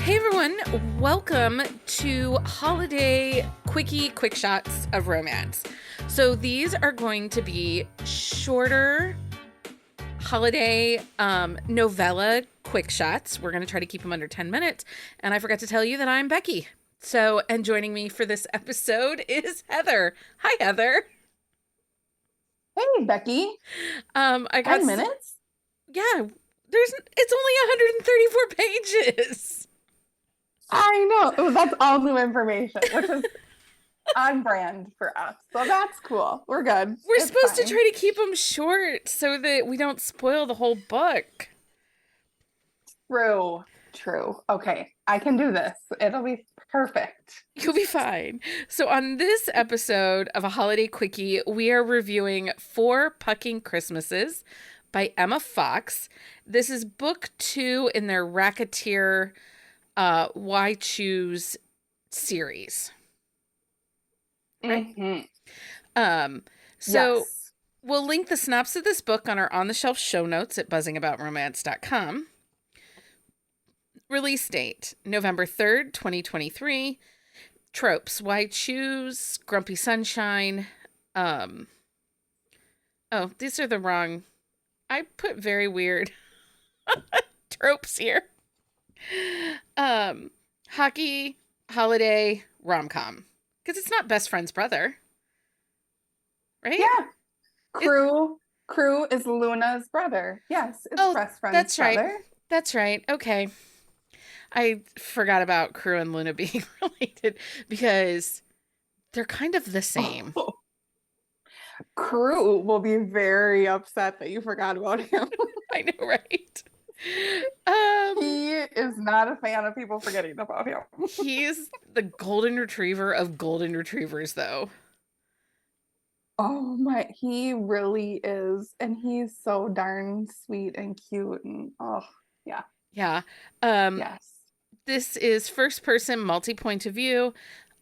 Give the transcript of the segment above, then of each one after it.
Hey everyone, welcome to Holiday Quickie Quick Shots of Romance. So these are going to be shorter holiday novella quick shots. We're going to try to keep them under 10 minutes. And I forgot to tell you that I'm Becky. And joining me for this episode is Heather. Hi, Heather. Hey, Becky. I got 10 minutes? Yeah, it's only 134 pages. I know. Oh, that's all new information, which is on brand for us. So that's cool. We're good. We're supposed to try to keep them short so that we don't spoil the whole book. True. Okay, I can do this. It'll be perfect. You'll be fine. So on this episode of A Holiday Quickie, we are reviewing Four Pucking Christmases by Emma Foxx. This is book 2 in their Racketeer Why Choose series. Right? Mm-hmm. Yes. We'll link the synopsis of this book on our on-the-shelf show notes at buzzingabout.romance.com. Release date, November 3rd, 2023. Tropes, why choose, grumpy sunshine. Oh, these are the wrong. I put very weird tropes here. Hockey, holiday, rom-com. Because it's not best friend's brother. Right? Yeah. Crew is Luna's brother. Yes, it's best friend's brother. Right. That's right. Okay. I forgot about Crew and Luna being related because they're kind of the same. Oh. Crew will be very upset that you forgot about him. I know, right? He is not a fan of people forgetting about him. He's the golden retriever of golden retrievers, though. Oh my, he really is. And he's so darn sweet and cute. And yeah. Yeah. Yes. This is first person, multi point of view.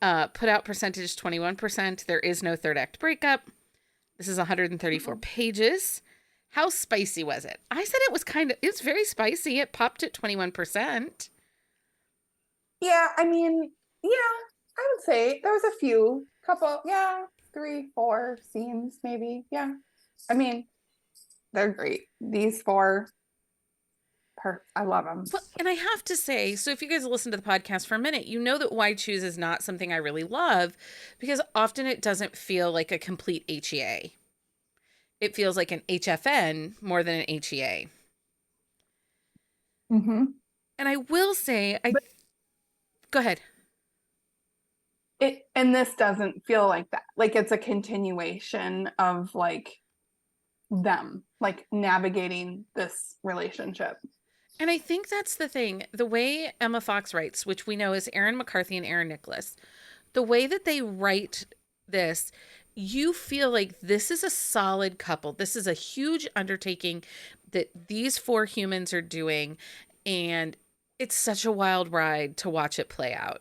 Put out percentage 21%. There is no third act breakup. This is 134 pages. How spicy was it? I said it was very spicy. It popped at 21%. Yeah, I mean, I would say there was a couple, 3, 4 scenes maybe. Yeah. I mean, they're great. These four, I love them. And I have to say, so if you guys listen to the podcast for a minute, you know that Why Choose is not something I really love because often it doesn't feel like a complete HEA. It feels like an HFN more than an HEA. Mm-hmm. And I will say, go ahead. And this doesn't feel like that. Like it's a continuation of like them, like navigating this relationship. And I think that's the thing. The way Emma Foxx writes, which we know is Aaron McCarthy and Aaron Nicholas, the way that they write this, you feel like this is a solid couple. This is a huge undertaking that these four humans are doing. And it's such a wild ride to watch it play out.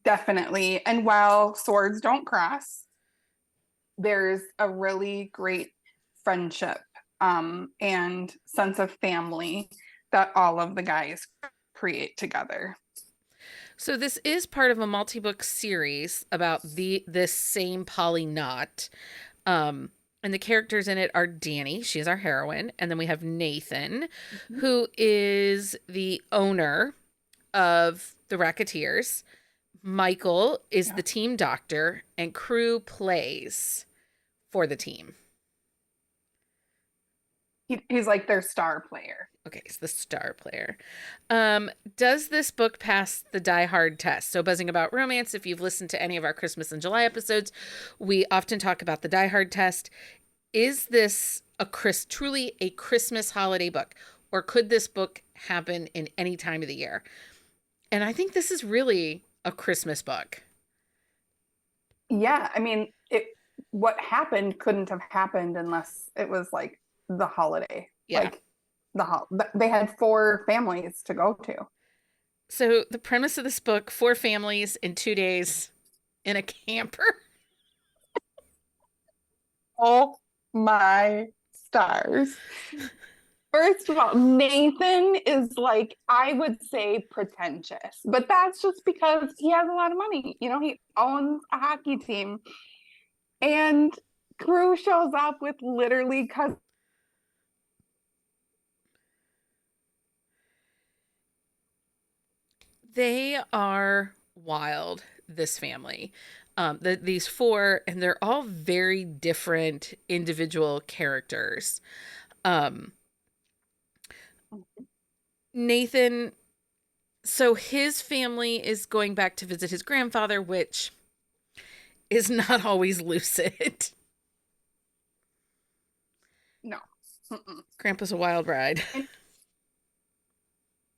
Definitely. And while swords don't cross, there's a really great friendship and sense of family that all of the guys create together. So this is part of a multi-book series about this same Polly Knott. And the characters in it are Danny, she is our heroine, and then we have Nathan, who is the owner of the Racketeers. Michael is the team doctor, and Crew plays for the team. He's like their star player. Okay, he's the star player. Does this book pass the Die Hard test? So Buzzing About Romance, if you've listened to any of our Christmas in July episodes, we often talk about the Die Hard test. Is this truly a Christmas holiday book? Or could this book happen in any time of the year? And I think this is really a Christmas book. Yeah, I mean, what happened couldn't have happened unless it was like the holiday. Yeah. Like they had 4 families to go to. So the premise of this book, 4 families in 2 days in a camper. Oh my stars. First of all, Nathan is like, I would say pretentious, but that's just because he has a lot of money. You know, he owns a hockey team. And Crew shows up with literally cousin. They are wild, this family. These four, and they're all very different individual characters. Um, Nathan, so his family is going back to visit his grandfather, which is not always lucid. No. Mm-mm. Grandpa's a wild ride. And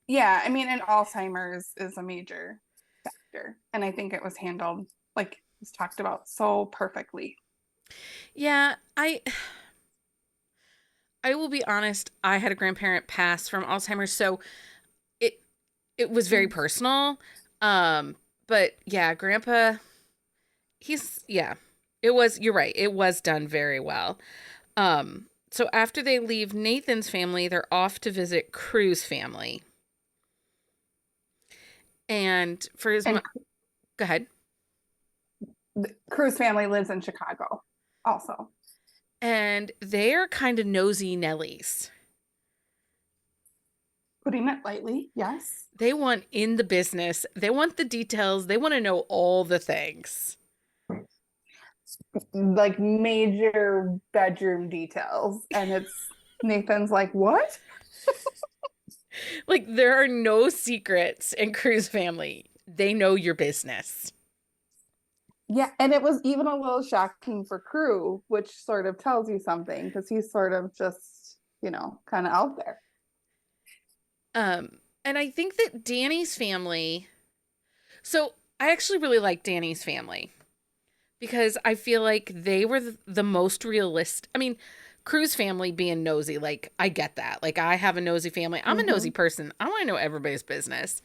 yeah, I mean, and Alzheimer's is a major factor. And I think it was handled, like it was talked about so perfectly. Yeah, I will be honest, I had a grandparent pass from Alzheimer's, so it it was very Mm. personal. But yeah, grandpa, yeah. It was, you're right. It was done very well. So after they leave Nathan's family, they're off to visit Crew's family. And for his And go ahead. Crew's family lives in Chicago also. And they're kind of nosy Nellies. Putting it lightly, yes. They want in the business. They want the details. They want to know all the things. Like major bedroom details. And it's Nathan's like, what? Like there are no secrets in Crew's family. They know your business. Yeah, and it was even a little shocking for Crew, which sort of tells you something because he's sort of just, kind of out there. And I think that Danny's family. So I actually really like Danny's family because I feel like they were the most realistic. I mean, Crew's family being nosy, like I get that. Like I have a nosy family. I'm a nosy Mm-hmm. person. I want to know everybody's business.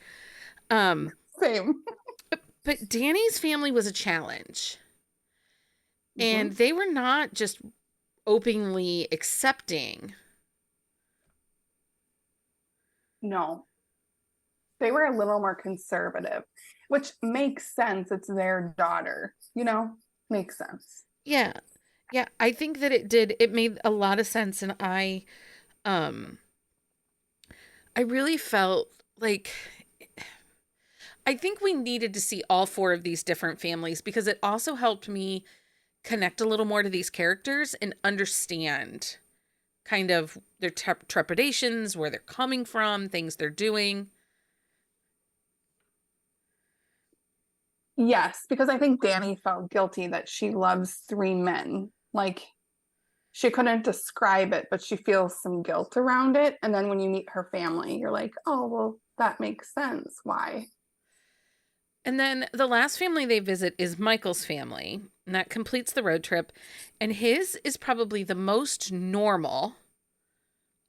Um, Same. but Danny's family was a challenge. And Mm-hmm. they were not just openly accepting. No, they were a little more conservative, which makes sense. It's their daughter, makes sense. Yeah. Yeah, I think that it made a lot of sense, and um I really felt like I think we needed to see all four of these different families because it also helped me connect a little more to these characters and understand kind of their trepidations, where they're coming from, things they're doing. Yes, because I think Danny felt guilty that she loves three men. Like she couldn't describe it, but she feels some guilt around it. And then when you meet her family, you're like, oh, well, that makes sense. Why? And then the last family they visit is Michael's family, and that completes the road trip. And his is probably the most normal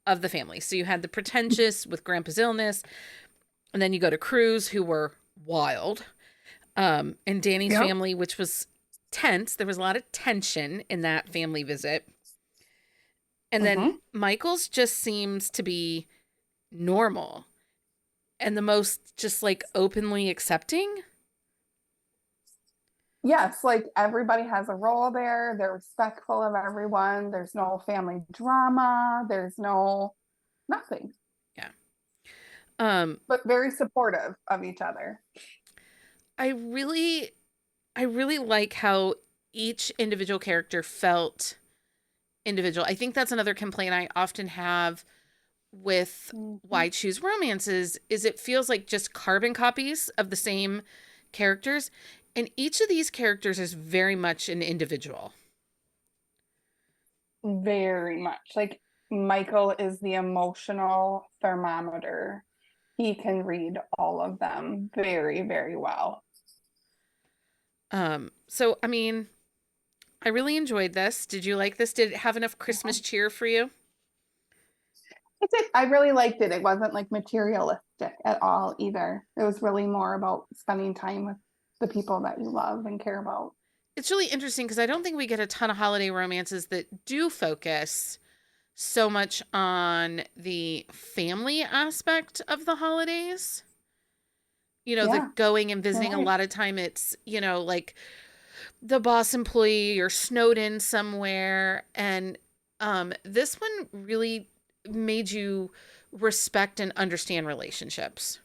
of the family. So you had the pretentious with Grandpa's illness, and then you go to Cruz, who were wild, and Danny's Yep. family, which was tense. There was a lot of tension in that family visit. And then Mm-hmm. Michael's just seems to be normal and the most just like openly accepting. Yes, like everybody has a role there. They're respectful of everyone. There's no family drama. There's no nothing, Yeah. Um, but very supportive of each other. I really, I really like how each individual character felt individual. I think that's another complaint I often have with Mhm. why choose romances is it feels like just carbon copies of the same characters, and each of these characters is very much an individual. Very much. Like Michael is the emotional thermometer. He can read all of them very, very well. So I mean, I really enjoyed this. Did you like this? Did it have enough Yeah. Christmas cheer for you? I really liked it. It wasn't like materialistic at all either. It was really more about spending time with the people that you love and care about. It's really interesting because I don't think we get a ton of holiday romances that do focus so much on the family aspect of the holidays. You know, the Yeah, going and you're visiting, a right. lot of time it's, you know, like the boss employee or snowed in somewhere. And this one really made you respect and understand relationships.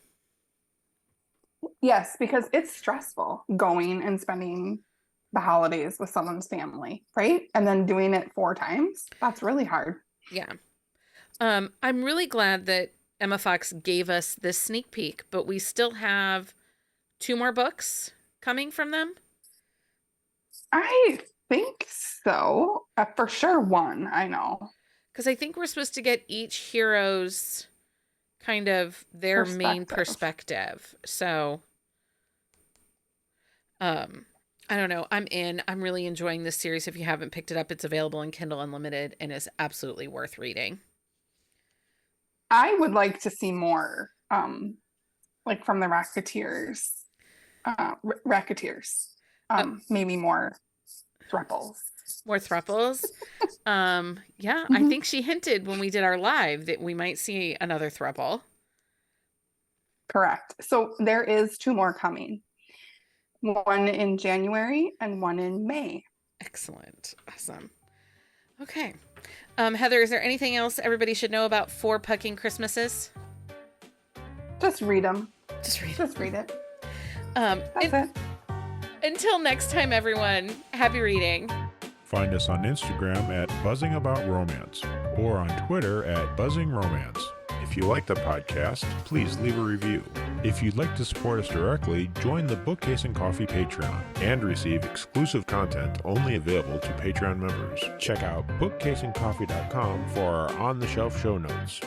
Yes, because it's stressful going and spending the holidays with someone's family, right? And then doing it 4 times. That's really hard. Yeah. I'm really glad that Emma Fox gave us this sneak peek, but we still have 2 more books coming from them. I think so. For sure, one, I know. Because I think we're supposed to get each hero's kind of their main Perspective. perspective. So, um, I don't know. I'm really enjoying this series. If you haven't picked it up, it's available in Kindle Unlimited and is absolutely worth reading. I would like to see more, like from the Racketeers. Uh, Maybe more thruples. More thruples. Yeah, I Mhm. think she hinted when we did our live that we might see another thruple. Correct. So there is 2 more coming. One in January and one in May. Excellent. Awesome. Okay. Heather, is there anything else everybody should know about Four Pucking Christmases? Just read them. Just read Just read it. it. That's it. Until next time, everyone, happy reading. Find us on Instagram at Buzzing About Romance or on Twitter at Buzzing Romance. If you like the podcast, please leave a review. If you'd like to support us directly, join the Bookcase and Coffee Patreon and receive exclusive content only available to Patreon members. Check out bookcaseandcoffee.com for our on-the-shelf show notes.